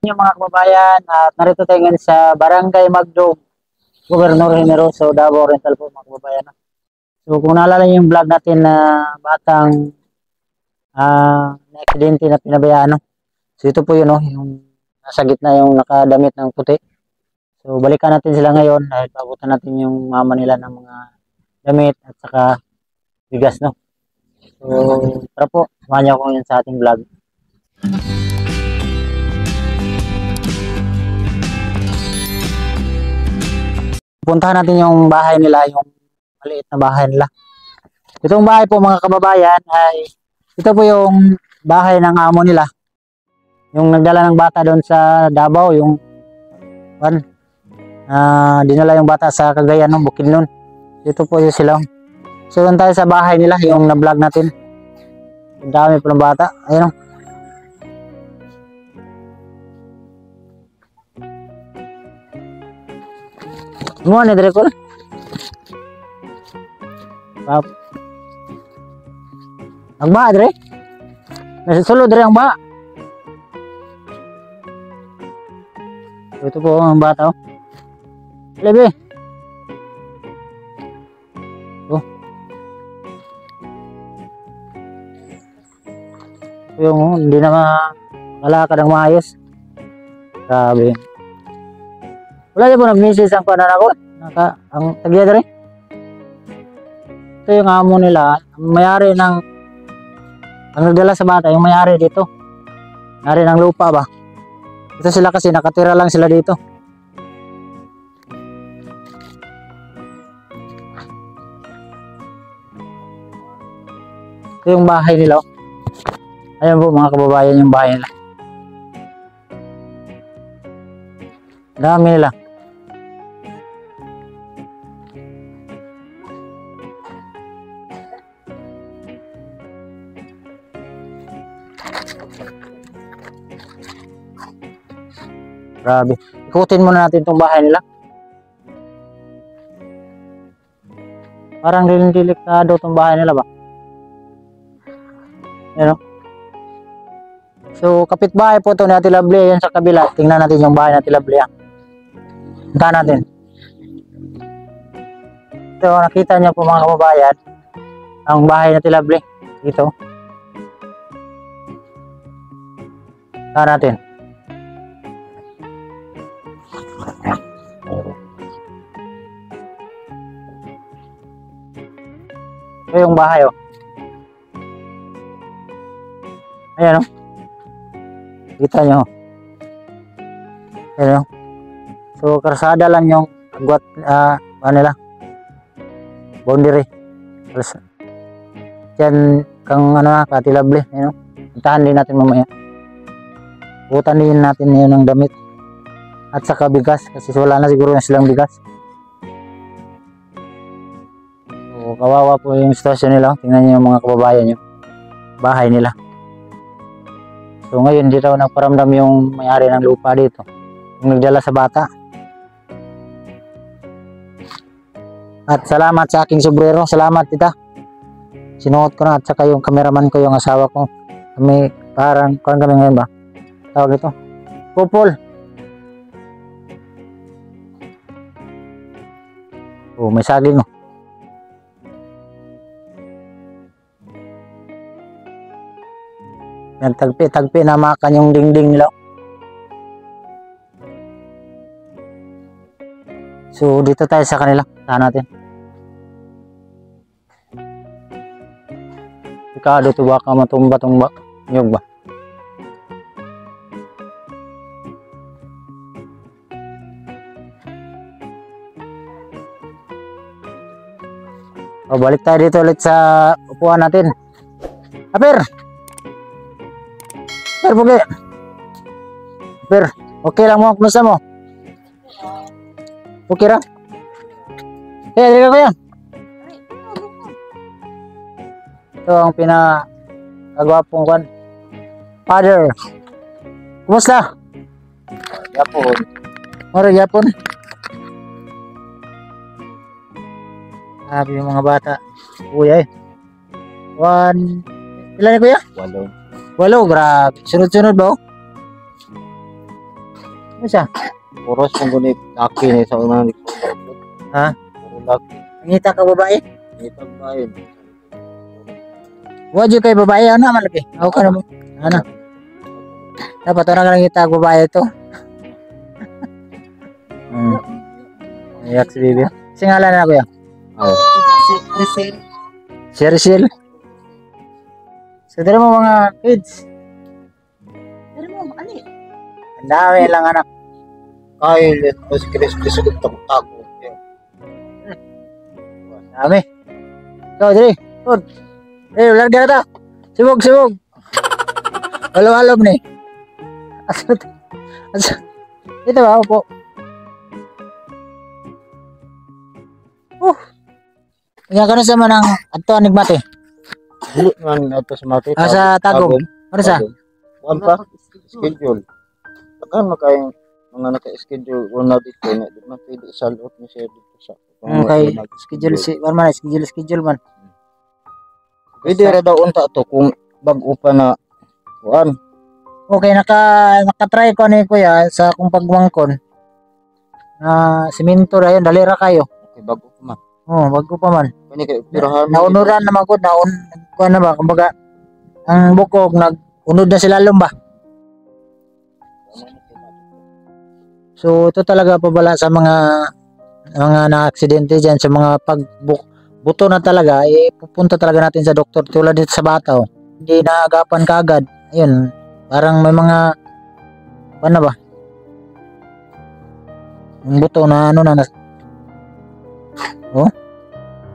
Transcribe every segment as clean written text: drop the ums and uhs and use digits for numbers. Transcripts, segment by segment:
Yung mga kababayan at narito tayo ngayon sa Barangay Magdog, Gobernador Generoso, Davao Oriental po mga kababayan. So kung naalala niyo yung vlog natin na batang na aksidente na pinabayaan, no? So ito po yun, no? Yung nasa gitna yung nakadamit ng puti. So balikan natin sila ngayon dahil pabutan natin yung mama nila ng mga damit at saka bigas, no? So tara po, samahan niyo ako ngayon sa ating vlog. Puntahan natin yung bahay nila, yung maliit na bahay nila. Itong bahay po mga kababayan ay ito po yung bahay ng amo nila. Yung nagdala ng bata doon sa Davao, yung dinala yung bata sa Cagayan ng Bukidnon. Ito po yung sila. So doon tayo sa bahay nila, yung na-vlog natin. Ang dami po ng bata. Ayun. Mo ni dire ko. Pap. Ang ba dire? Nasa sulod dire ang ba? Ito po ang bata. Lebe. Oh. Yung hindi na makalakad ng maayos. Grabe. Wala niya po nag-message ang panan ako. Ang tagya dere. Ito yung amo nila. Ang mayari ng ang nagdala sa bata, yung mayari dito. Mayari ng lupa ba? Ito sila kasi nakatira lang sila dito. Ito yung bahay nila. Ayan po mga kababayan yung bahay nila. Dami nila. Grabe. Ikutin muna natin itong bahay nila. Parang delikado itong bahay nila ba? Yan o. So, kapitbahay po ito ni Ate Lovely. Yan sa kabila. Tingnan natin yung bahay ni Ate Lovely. Punta natin. So, nakita niyo po mga kababayan ang bahay ni Ate Lovely. Dito. Punta natin. Ito yung bahay oh. Ayan oh. Kita nyo. Ayan oh. So karsada lang yung agwat nila. Boundary. Diyan kang Ate Lovely. Ayan oh. Puntahan din natin mamaya. Putan din natin yun ng damit. At saka bigas. Kasi wala na siguro na silang bigas. So, kawawa po yung sitwasyon nila. Tingnan niyo yung mga kababayan nyo. Bahay nila. So ngayon dito nagparamdam yung may-ari ng lupa dito. Yung nagdala sa bata. At salamat sa aking sobrero. Salamat tita. Sinuot ko na at saka yung cameraman ko, yung asawa ko. Kami parang kami ngayon ba? Tawag ito. Kupol. Oh, may saging oh. Nagtagpi-tagpi na makan yung dingding nila. So dito tayo sa kanila. Tahan natin. Ikado ito baka matumba-tumba. Nyog ba? O, balik tayo dito ulit sa upuan natin. Aper! Pugi. Per, okay lang mo, kumusta mo? Okay ra? Kaya, dali ka kuya. Ito ang pinakagwapong kwan. Father. Kumusta? Yapon. Mara, yapon. Sabi yung mga bata. Kuya eh. Ilan ni kuya? 8. 8, grabe. Sunod-sunod ba? Ano siya? Oras kung gunit laki ni sa unang Ha? puro laki. Ngita ka babae? Itag ba yun? Wajud kay babae ano malaki. Ako ka naman. Ano? Dapat orang lang ngita babae to. Iyak si Bibi. Singalan na kuya. Oh. Cheryl. So dali mo mga kids. Pero mo, ani? Ang dami lang anak. Kain din ko si Chris tako. Dami. Ikaw dali. Good. Ulang dia ta. Sibog. Halo ni. Asal. Ito ba po? Nga ka na sa manang ato anigmate. Dili man ato sa mati. Sa Tagum. Ano sa? Wan pa schedule. Takan makay mga naka-schedule una dito na di man pwede salot ni siya dito sa. Okay, schedule man. Pwede ra daw unta to kung bag-o pa na kuan. Okay, naka-try ko ni kuya sa kung pagmangkon. Na simento ra yun, dali ra kayo. Okay, bag-o pa man. Oh, bago pa man. Kani kay pirahan. Naunuran naman ko, kuan na ba, kumbaga ang bukog nag-unod na sila ba? So ito talaga pabala sa mga na-aksidente diyan sa mga buto na talaga pupunta talaga natin sa doktor tulad dito sa bata oh. Hindi naagapan kaagad. Ayun, parang may mga ano ba? Yung buto na ano na oh.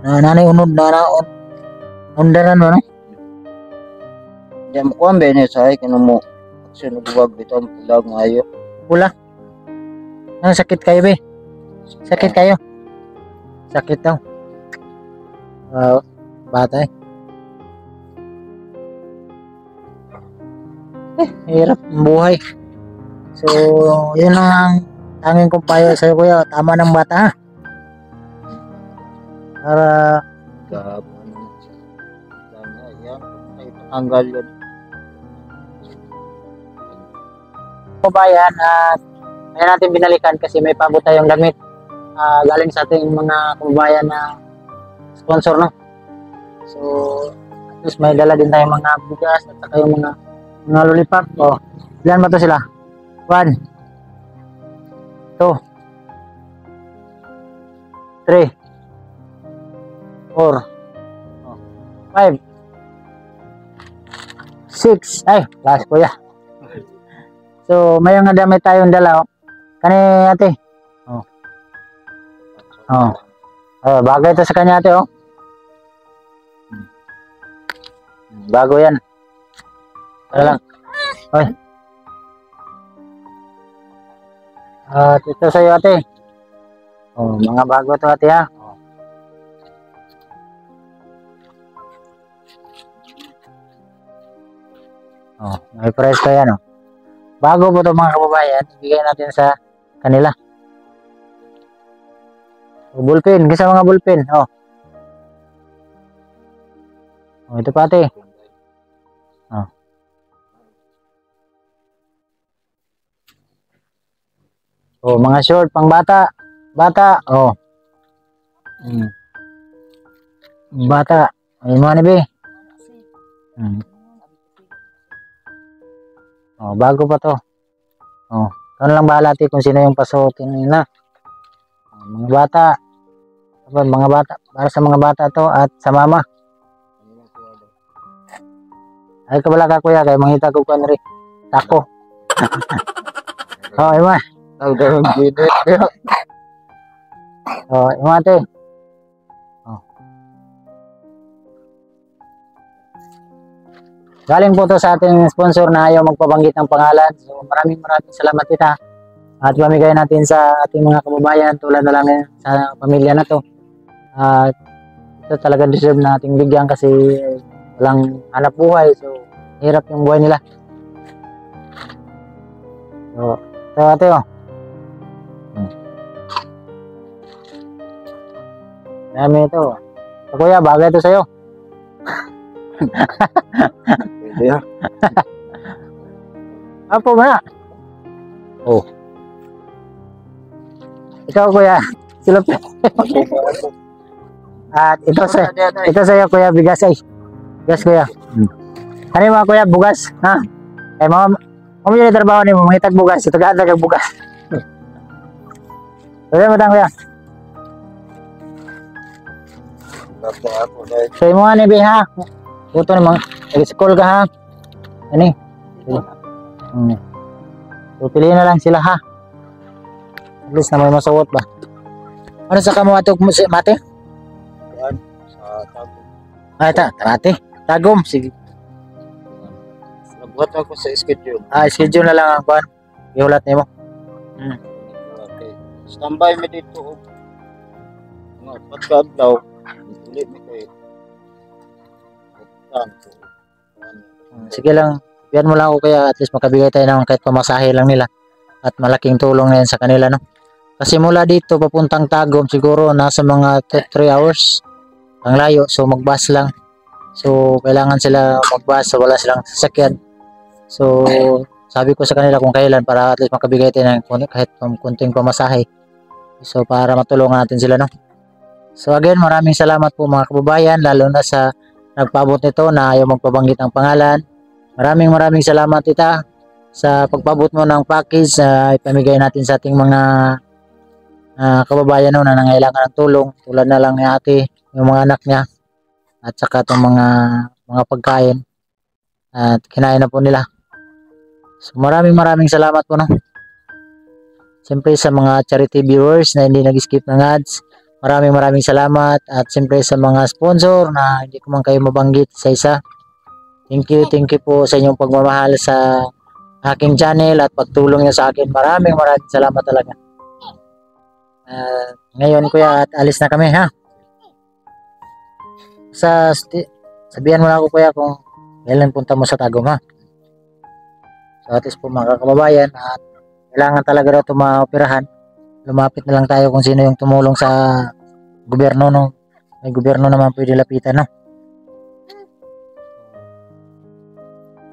Nanay unod na undaran mo no? Diyan mo kuan ba ni sa kino mo sinubuwag bitaw pulag maayo. Pula. Ang sakit kayo be? Sakit kayo? Sakit daw. Bata hirap ang buhay. So, yun lang ang tanging kong payo sa'yo kuya. Tama ng bata ha. Para Gabon. Yan tanggal yun. kabayan at may natin binalikan kasi may paabot tayong damit galing sa ating mga kababayan na sponsor no. So at least may dala din tayong mga bigas at saka yung mga lollipop. Oh, ilan ba to sila? 1 2 3 4 5 6 ay last kuya. So may mga damit tayong dala oh. Kani ate. Oh. Bagay ito sa kanya ate oh. Bago yan. Ano lang. Oy. Ito sa iyo ate. Oh, mga bago to ate ha. May price pa yan oh. Bago po ito mga kababayan, ibigay natin sa kanila. Bullpen, kasi mga bullpen. Ito pati. Mga short pang bata. Bata. Bata. Ay mga nibi. Bago pa to. Kano lang bahala natin kung sino yung pasuotin nila. Mga bata. Mga bata. Para sa mga bata to at sa mama. Ay kabala ka kuya kay mangita ko kan ri. Tako. Ima. Nagdaron gid. Ima ate. Galing po to sa ating sponsor na ayaw magpabanggit ng pangalan. So maraming salamat tita. At pamigay natin sa ating mga kababayan tulad na lang sa pamilya na to. Ito talaga deserve na ating bigyan kasi walang hanap buhay. So hirap yung buhay nila. So ito ate oh. Dami ito. So, kuya, bagay ito sa'yo. Pwede ha. Apo ba na? Ikaw kuya, silop. At ito sa iyo kuya, bigas ay. Bigas kuya. Ano yung mga kuya, bugas, ha? Eh mga yun yung trabaho ni mo, mangitag bugas, ito gaan kag bugas. Kuya mo kuya. Ako dahil So yung mga nibi ha. Ito namang nag-school ka ha. Ani. So piliin na lang sila ha. At least na may masawot ba. Ano sa kamo ato mate? yan sa tago. Ay mate. Tagom sige. Nagbuhat ako sa schedule. Schedule na lang ang kuan. Iulat nimo. Okay. Standby mi dito. Nga pagka-adlaw, ulit mi kay Sige lang. Biyan mo lang ako kaya at least makabigay tayo ng kahit pamasahe lang nila. At malaking tulong na yan sa kanila no. Kasi mula dito papuntang Tagum siguro nasa mga 3 hours ang layo. So magbus lang. So kailangan sila magbus so wala silang sasakyan. So sabi ko sa kanila kung kailan para at least makabigay tayo ng kahit kunting pamasahe. So para matulungan natin sila no. So again maraming salamat po mga kababayan lalo na sa nagpabot nito na ayaw magpabanggit ng pangalan. Maraming salamat tita sa pagpabot mo ng package na ipamigay natin sa ating mga kababayan no, na nangailangan ng tulong tulad na lang ni ate, yung mga anak niya at saka itong mga pagkain at kinain na po nila. So maraming salamat po no. Siyempre sa mga charity viewers na hindi nag-skip ng ads, maraming salamat at siyempre sa mga sponsor na hindi ko man kayo mabanggit sa isa. Thank you po sa inyong pagmamahal sa aking channel at pagtulong niyo sa akin. Maraming salamat talaga. Ngayon kuya at alis na kami ha. Sabihan mo na ako kuya kung kailan punta mo sa Tagum ha. So at least po mga kababayan at kailangan talaga daw ito maoperahan. Lumapit na lang tayo kung sino yung tumulong sa gobyerno no. May gobyerno naman pwede lapitan no.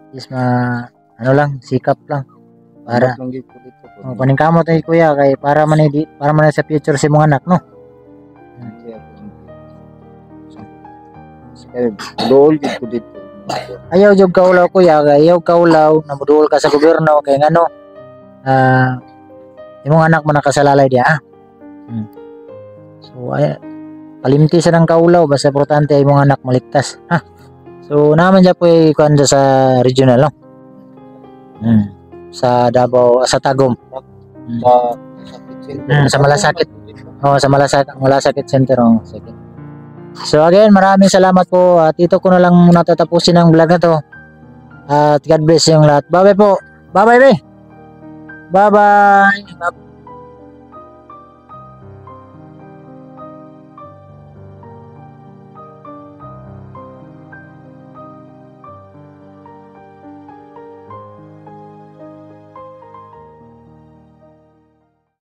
Is ano lang, sikap lang para kuning kamot ay kuya kay para man sa future si mga anak no. Dool dito dito. Ayaw jud kaulaw kuya, kay ayaw kaulaw na moduol ka sa gobyerno kay ngano imong anak man nakasalalay diya ah. So ay palimti sa nang kaulaw basta importante ay imong anak maligtas ha. So naman dyan po kuan sa regional no. Sa Davao, sa Tagum. Sa Malasakit. Sa Malasakit Center. Sige. So again, maraming salamat po at ito ko na lang muna tatapusin ang vlog na to. At God bless yung lahat. Bye-bye po. Bye-bye. Bye-bye.